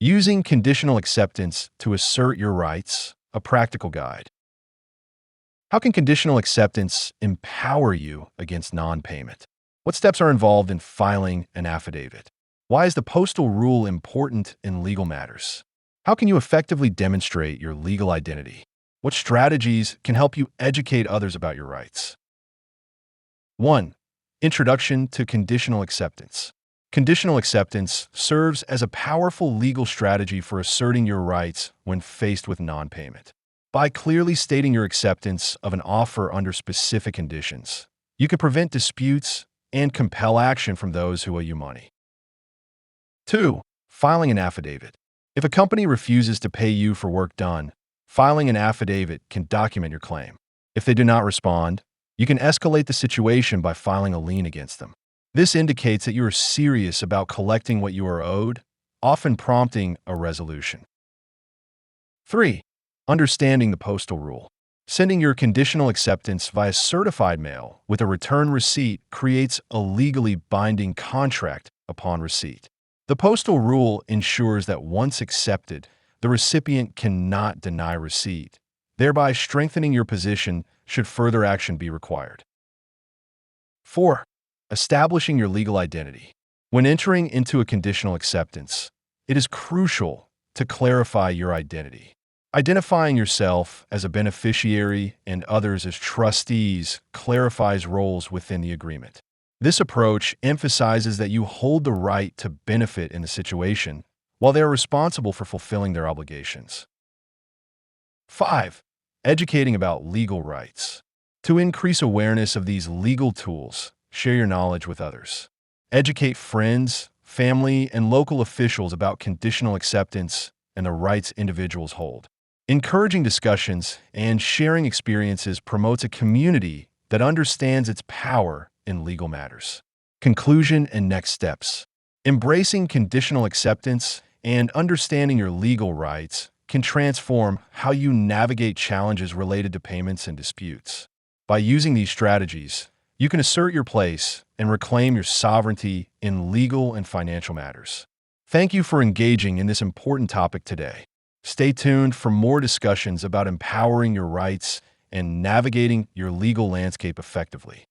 Using conditional acceptance to assert your rights, a practical guide. How can conditional acceptance empower you against non-payment? What steps are involved in filing an affidavit? Why is the postal rule important in legal matters? How can you effectively demonstrate your legal identity? What strategies can help you educate others about your rights? 1. Introduction to conditional acceptance. Conditional acceptance serves as a powerful legal strategy for asserting your rights when faced with non-payment. By clearly stating your acceptance of an offer under specific conditions, you can prevent disputes and compel action from those who owe you money. 2. Filing an affidavit. If a company refuses to pay you for work done, filing an affidavit can document your claim. If they do not respond, you can escalate the situation by filing a lien against them. This indicates that you are serious about collecting what you are owed, often prompting a resolution. 3. Understanding the postal rule. Sending your conditional acceptance via certified mail with a return receipt creates a legally binding contract upon receipt. The postal rule ensures that once accepted, the recipient cannot deny receipt, thereby strengthening your position should further action be required. 4. Establishing your legal identity. When entering into a conditional acceptance, it is crucial to clarify your identity. Identifying yourself as a beneficiary and others as trustees clarifies roles within the agreement. This approach emphasizes that you hold the right to benefit in the situation, while they are responsible for fulfilling their obligations. 5. Educating about legal rights. To increase awareness of these legal tools, share your knowledge with others. Educate friends, family, and local officials about conditional acceptance and the rights individuals hold. Encouraging discussions and sharing experiences promotes a community that understands its power in legal matters. Conclusion and next steps. Embracing conditional acceptance and understanding your legal rights can transform how you navigate challenges related to payments and disputes. By using these strategies, you can assert your place and reclaim your sovereignty in legal and financial matters. Thank you for engaging in this important topic today. Stay tuned for more discussions about empowering your rights and navigating your legal landscape effectively.